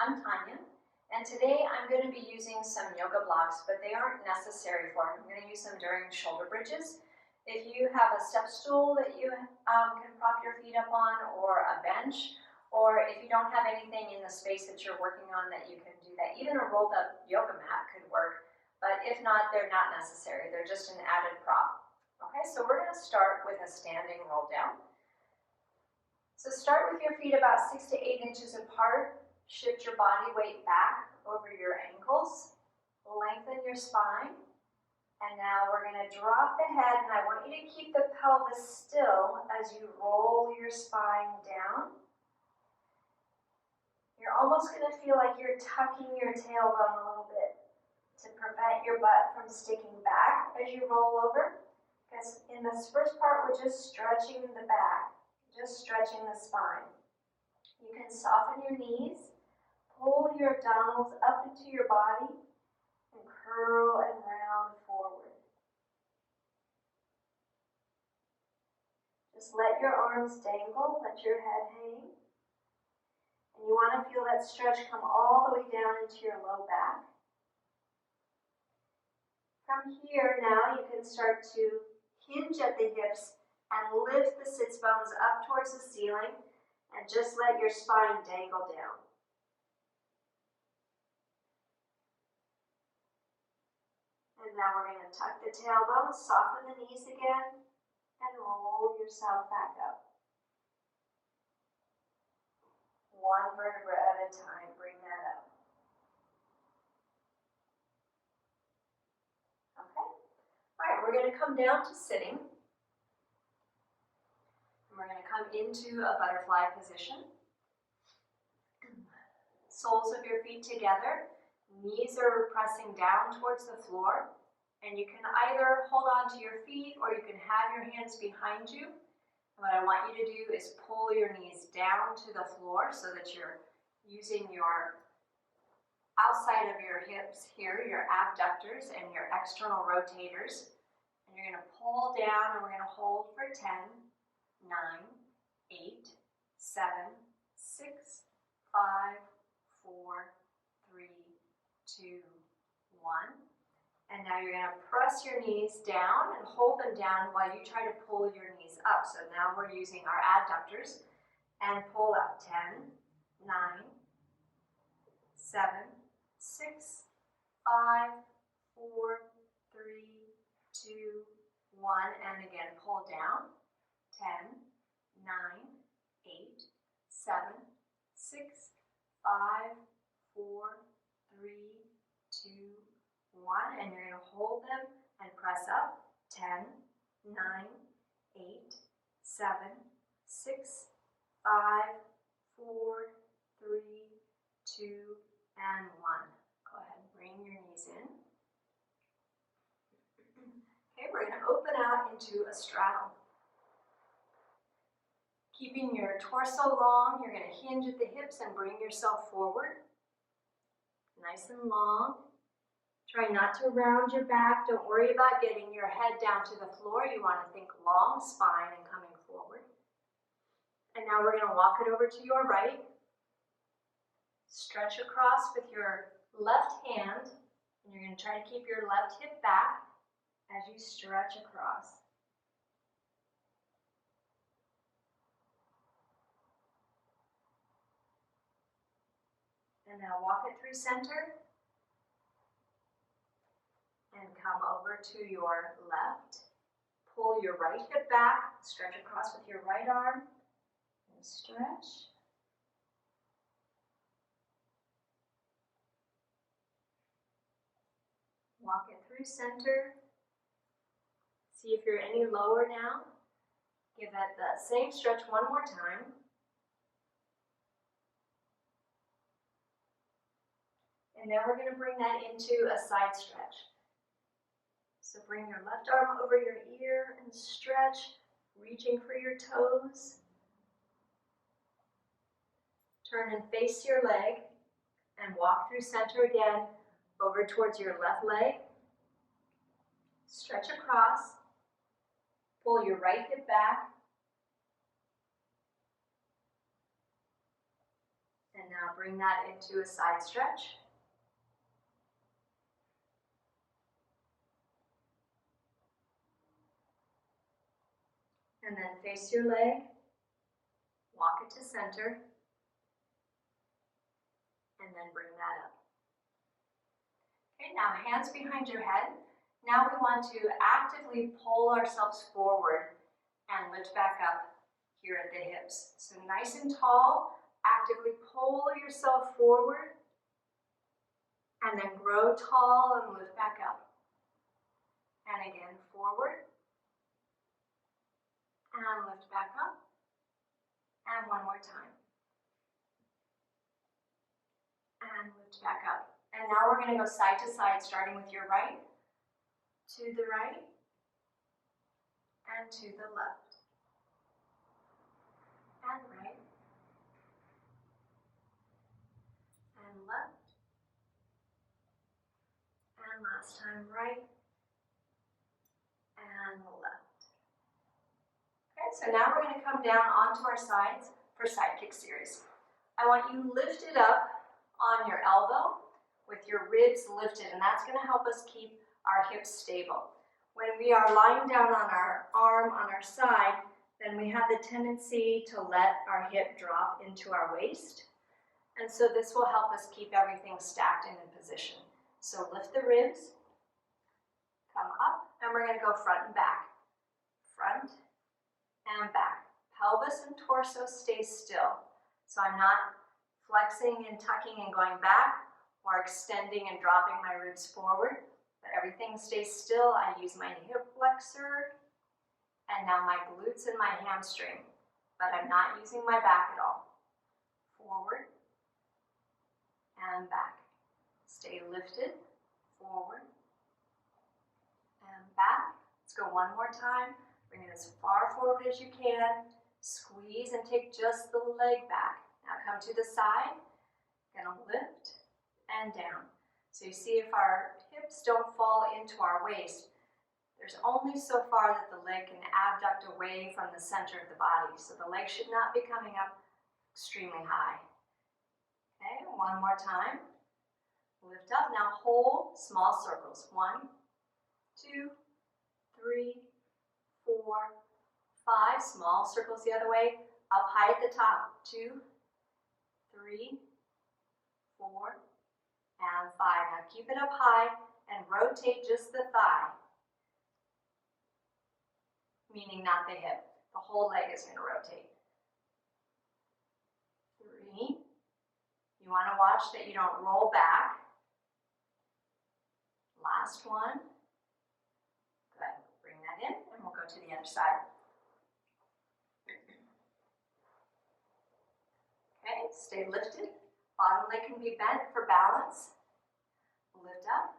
I'm Tanya, and today I'm going to be using some yoga blocks, but they aren't necessary for it. I'm going to use them during shoulder bridges. If you have a step stool that you can prop your feet up on, or a bench, or if you don't have anything in the space that you're working on that you can do that, even a rolled up yoga mat could work, but if not, they're not necessary. They're just an added prop. Okay, so we're going to start with a standing roll down. So start with your feet about 6 to 8 inches apart. Shift your body weight back over your ankles. Lengthen your spine. And now we're going to drop the head, and I want you to keep the pelvis still as you roll your spine down. You're almost going to feel like you're tucking your tailbone a little bit to prevent your butt from sticking back as you roll over. Because in this first part, we're just stretching the back. Just stretching the spine. You can soften your knees, pull your abdominals up into your body, and curl and round forward. Just let your arms dangle, let your head hang. And you want to feel that stretch come all the way down into your low back. From here now, you can start to hinge at the hips and lift the sits bones up towards the ceiling, and just let your spine dangle down. And now we're going to tuck the tailbone, soften the knees again, and roll yourself back up. One vertebra at a time, bring that up. Okay? All right, we're going to come down to sitting. We're going to come into a butterfly position. Soles of your feet together. Knees are pressing down towards the floor. And you can either hold on to your feet or you can have your hands behind you. And what I want you to do is pull your knees down to the floor so that you're using your outside of your hips here, your abductors and your external rotators. And you're going to pull down, and we're going to hold for 10, 9, 8, 7, 6, 5, 4, 3, 2, 1. And now you're going to press your knees down and hold them down while you try to pull your knees up. So now we're using our adductors and pull up 10, 9, 7, 6, 5, 4, 3, 2, 1. And again, pull down. 10, 9, 8, 7, 6, 5, 4, 3, 2, 1. And you're going to hold them and press up. 10, 9, 8, 7, 6, 5, 4, 3, 2, and 1. Go ahead and bring your knees in. Okay, we're going to open out into a straddle. Keeping your torso long, you're going to hinge at the hips and bring yourself forward. Nice and long. Try not to round your back. Don't worry about getting your head down to the floor. You want to think long spine and coming forward. And now we're going to walk it over to your right. Stretch across with your left hand. And you're going to try to keep your left hip back as you stretch across. And now walk it through center and come over to your left. Pull your right hip back, stretch across with your right arm, and stretch. Walk it through center. See if you're any lower now. Give that same stretch one more time. And now we're going to bring that into a side stretch. So bring your left arm over your ear and stretch, reaching for your toes. Turn and face your leg and walk through center again, over towards your left leg. Stretch across. Pull your right hip back. And now bring that into a side stretch. And then face your leg, walk it to center, and then bring that up. Okay, now hands behind your head. Now we want to actively pull ourselves forward and lift back up here at the hips. So nice and tall, actively pull yourself forward, and then grow tall and lift back up. And again, forward, and lift back up, and one more time. And lift back up. And now we're going to go side to side, starting with your right, to the right, and to the left, and right, and left, and last time right, and left. Okay, so now we're going to come down onto our sides for side kick series. I want you lifted up on your elbow with your ribs lifted, and that's going to help us keep our hips stable. When we are lying down on our arm on our side, then we have the tendency to let our hip drop into our waist. And so this will help us keep everything stacked and in position. So lift the ribs, come up, and we're going to go front and back. Front and back. Pelvis and torso stay still. So I'm not flexing and tucking and going back, or extending and dropping my ribs forward. But everything stays still. I use my hip flexor, and now my glutes and my hamstring. But I'm not using my back at all. Forward and back. Stay lifted, forward and back. Let's go one more time. Bring it as far forward as you can. Squeeze and take just the leg back. Now come to the side. Gonna lift and down. So you see, if our hips don't fall into our waist, there's only so far that the leg can abduct away from the center of the body. So the leg should not be coming up extremely high. Okay, one more time. Lift up. Now hold small circles. 1, 2, 3, 4, 5. Small circles the other way. Up high at the top. 2, 3, 4, and 5. Now keep it up high and rotate just the thigh, meaning not the hip. The whole leg is going to rotate. 3. You want to watch that you don't roll back. Last one. Good. Bring that in, and we'll go to the other side. Okay, stay lifted. Bottom leg can be bent for balance. Lift up,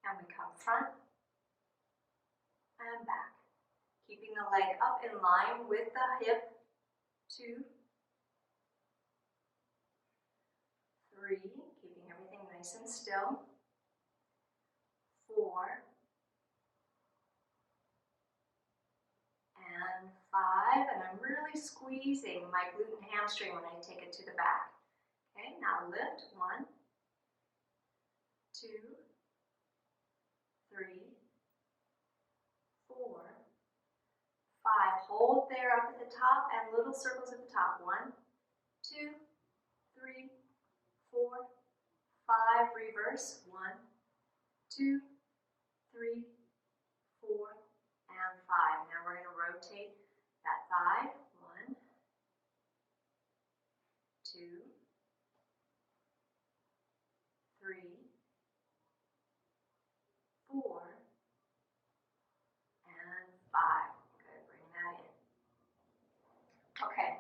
and we come front and back. Keeping the leg up in line with the hip. 2, 3, keeping everything nice and still. 4, and 5, and I'm really squeezing my glute and hamstring when I take it to the back. Okay, now lift. 1, 2, 3, 4, 5. Hold there up at the top and little circles at the top. 1, 2, 3, 4, 5. Reverse. 1, 2, 3, 4, and 5. Now we're going to rotate that thigh. 1, 2, 3, 4, and 5. Good, bring that in. Okay,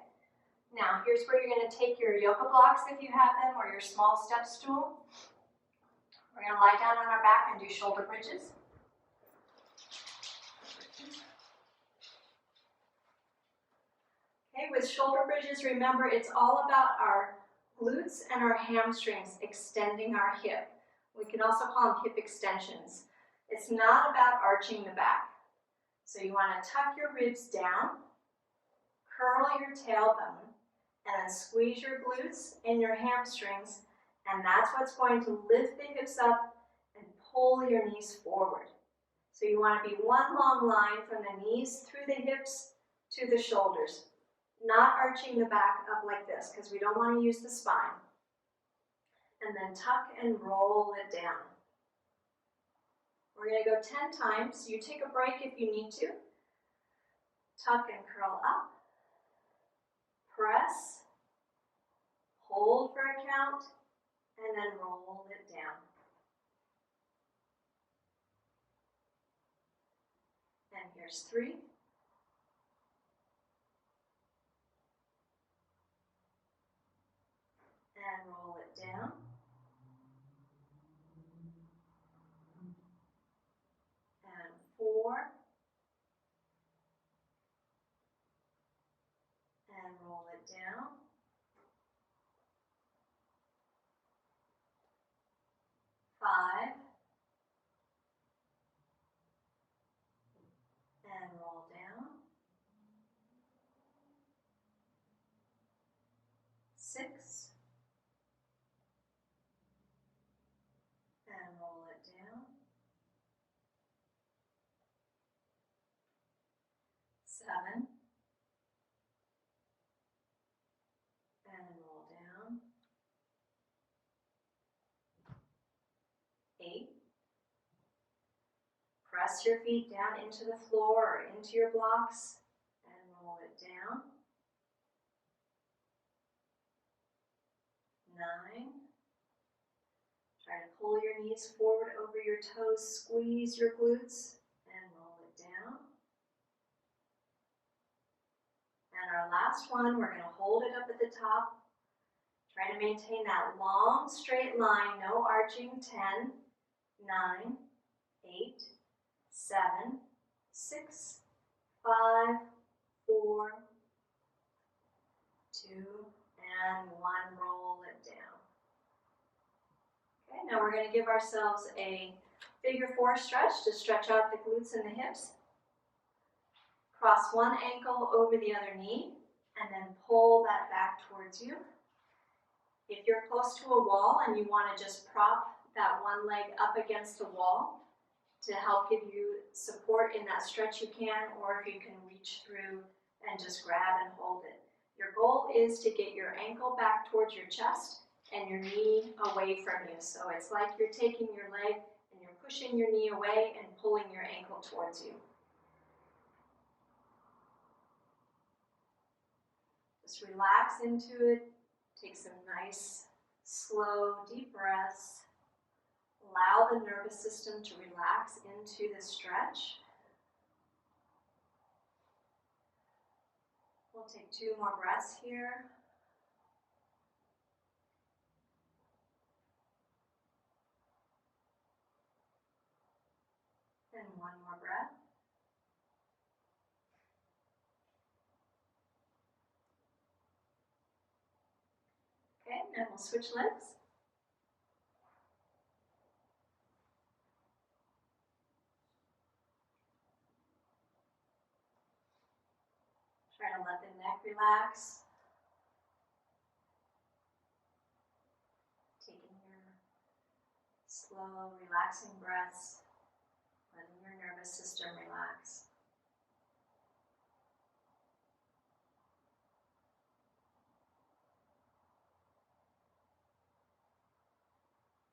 now here's where you're going to take your yoga blocks if you have them, or your small step stool. We're going to lie down on our back and do shoulder bridges. Okay, with shoulder bridges, remember it's all about our glutes and our hamstrings extending our hip. We can also call them hip extensions. It's not about arching the back. So you want to tuck your ribs down, curl your tailbone, And then squeeze your glutes and your hamstrings, and that's what's going to lift the hips up and pull your knees forward. So you want to be one long line from the knees through the hips to the shoulders, not arching the back up like this because we don't want to use the spine. And then tuck and roll it down. We're going to go 10 times. You take a break if you need to. Tuck and curl up. Press. Hold for a count. And then roll it down. And here's 3. And roll it down. And 4. And roll it down. 5. And roll down. 6. And roll it down. 7. And roll down. 8. Press your feet down into the floor or into your blocks and roll it down. 9. Try to pull your knees forward over your toes, squeeze your glutes and roll it down. And our last one, we're going to hold it up at the top. Try to maintain that long straight line, no arching. 10, 9, 8, 7, 6, 5, 4, 2, and 1. Roll it down. Okay, now we're going to give ourselves a figure 4 stretch to stretch out the glutes and the hips. Cross one ankle over the other knee and then pull that back towards you. If you're close to a wall and you want to just prop that one leg up against the wall to help give you support in that stretch, you can, or if you can reach through and just grab and hold it. Your goal is to get your ankle back towards your chest and your knee away from you. So it's like you're taking your leg and you're pushing your knee away and pulling your ankle towards you. Just relax into it. Take some nice, slow, deep breaths. Allow the nervous system to relax into the stretch. We'll take 2 more breaths here. And 1 more breath. Okay, and we'll switch legs. Try to let the neck relax. Taking your slow, relaxing breaths, letting your nervous system relax.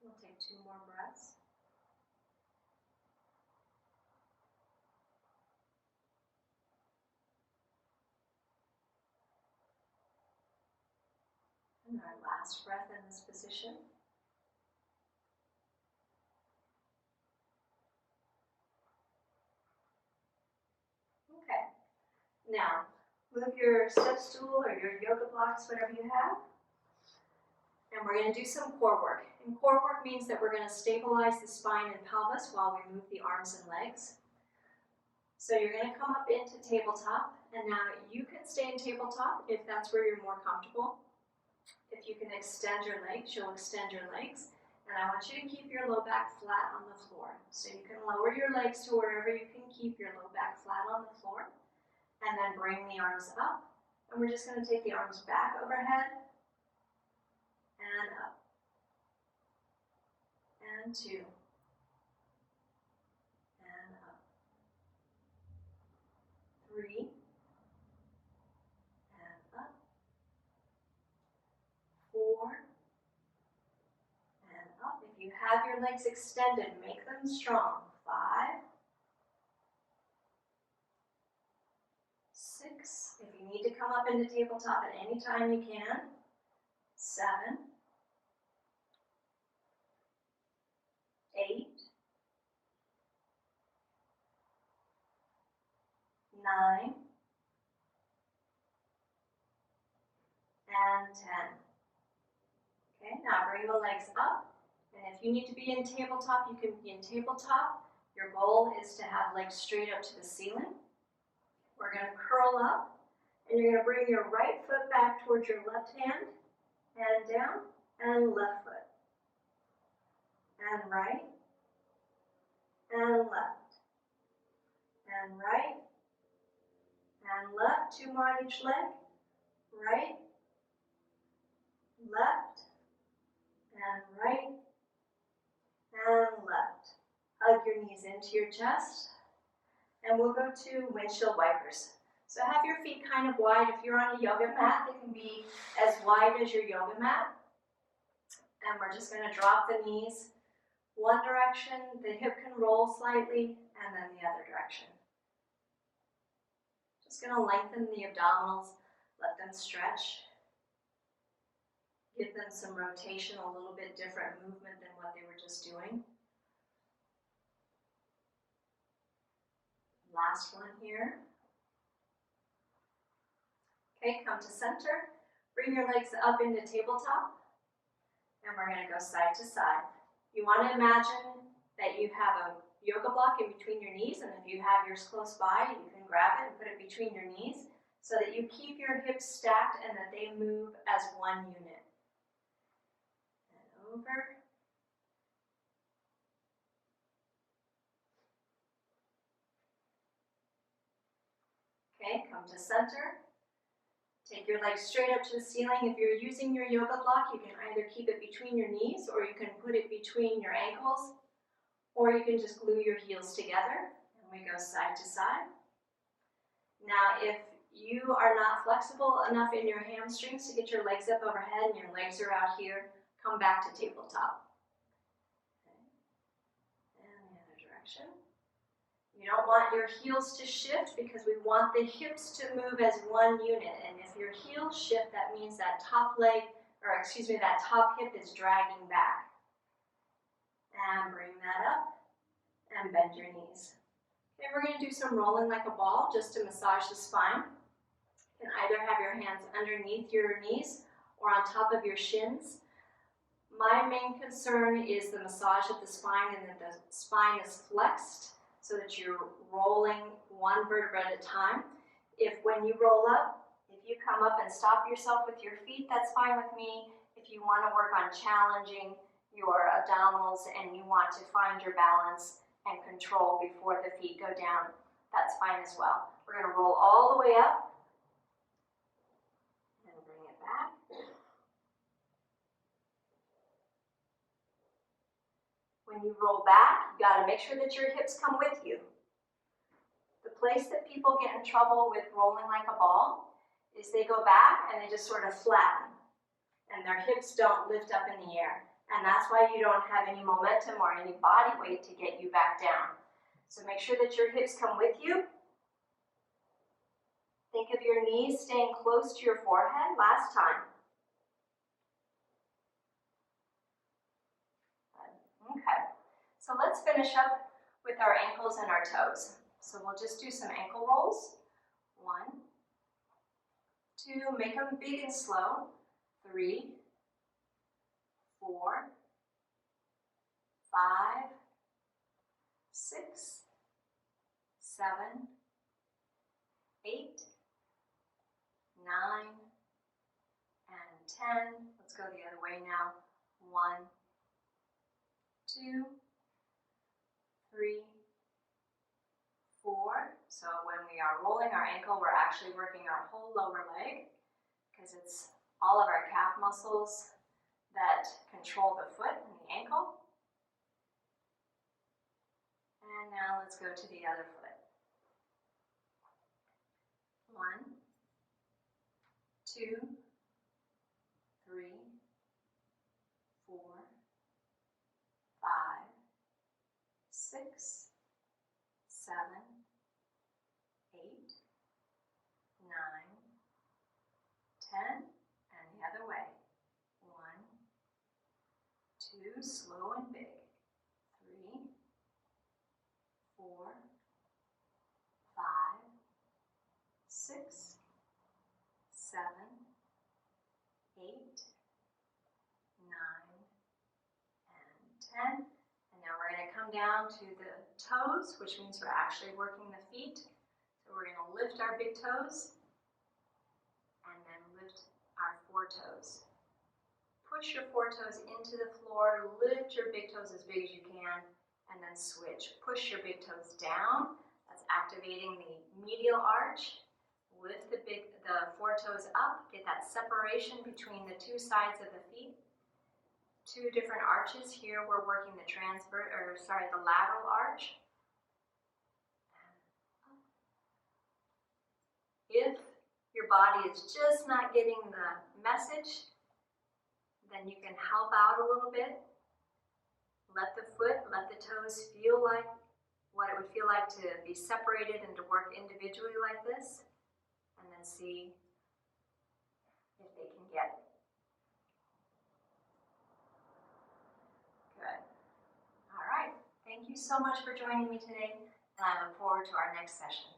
We'll take 2 more breaths. And our last breath in this position. Okay, now move your step stool or your yoga blocks, whatever you have. And we're going to do some core work. And core work means that we're going to stabilize the spine and pelvis while we move the arms and legs. So you're going to come up into tabletop, and now you can stay in tabletop if that's where you're more comfortable. If you can extend your legs, you'll extend your legs. And I want you to keep your low back flat on the floor. So you can lower your legs to wherever you can keep your low back flat on the floor. And then bring the arms up And we're just going to take the arms back overhead and up. And 2. And up. 3. And up. 4. And up. If you have your legs extended, make them strong. 5. 6. If you need to come up into tabletop at any time, you can. 7. 8. 9. And 10. Okay, now bring the legs up. And if you need to be in tabletop, you can be in tabletop. Your goal is to have legs straight up to the ceiling. We're going to curl up, and you're going to bring your right foot back towards your left hand, and down, and left foot. And right, and left, and right, and left. 2 more on each leg. Right, left, and right, and left. Hug your knees into your chest, and we'll go to windshield wipers. So have your feet kind of wide. If you're on a yoga mat, they can be as wide as your yoga mat. And we're just going to drop the knees one direction, the hip can roll slightly, and then the other direction. Just going to lengthen the abdominals, let them stretch. Give them some rotation, a little bit different movement than what they were just doing. Last one here. Okay, come to center. Bring your legs up into tabletop. And we're going to go side to side. You want to imagine that you have a yoga block in between your knees, and if you have yours close by, you can grab it and put it between your knees so that you keep your hips stacked and that they move as one unit. And over. Okay, come to center. Take your legs straight up to the ceiling. If you're using your yoga block, you can either keep it between your knees, or you can put it between your ankles, or you can just glue your heels together. And we go side to side. Now, if you are not flexible enough in your hamstrings to get your legs up overhead and your legs are out here, come back to tabletop. Okay. And the other direction. You don't want your heels to shift because we want the hips to move as one unit. And if your heels shift, that means that top leg, or excuse me, that top hip is dragging back. And bring that up and bend your knees. Okay, we're going to do some rolling like a ball just to massage the spine. You can either have your hands underneath your knees or on top of your shins. My main concern is the massage of the spine and that the spine is flexed, so that you're rolling one vertebra at a time. If when you roll up, if you come up and stop yourself with your feet, that's fine with me. If you want to work on challenging your abdominals and you want to find your balance and control before the feet go down, that's fine as well. We're going to roll all the way up and bring it back. When you roll back, you got to make sure that your hips come with you. The place that people get in trouble with rolling like a ball is they go back and they just sort of flatten, and their hips don't lift up in the air. And that's why you don't have any momentum or any body weight to get you back down. So make sure that your hips come with you. Think of your knees staying close to your forehead. Last time. Okay, so let's finish up with our ankles and our toes. So we'll just do some ankle rolls. 1, 2, make them big and slow. 3, 4, 5, 6, 7, 8, 9, and 10. Let's go the other way now. 1, 2, 3, 4. So when we we are rolling our ankle, we're actually working our whole lower leg because it's all of our calf muscles that control the foot and the ankle. And now let's go to the other foot. 1, 2, 3, 4, 5, 6, 7, 8, 9, 10, and the other way. 1, 2, slow and big. 3, 4, 5, 6, 7, 8, 9, and 10. And now we're going to come down to the toes, which means we're actually working the feet. So we're going to lift our big toes and then lift our 4 toes. Push your 4 toes into the floor, lift your big toes as big as you can, and then switch. Push your big toes down. That's activating the medial arch. Lift the 4 toes up. Get that separation between the 2 sides of the feet. 2 different arches. Here we're working the the lateral arch. If your body is just not getting the message, then you can help out a little bit. Let the toes feel like what it would feel like to be separated and to work individually like this, and then see if they can get it. Good. All right. Thank you so much for joining me today, and I look forward to our next session.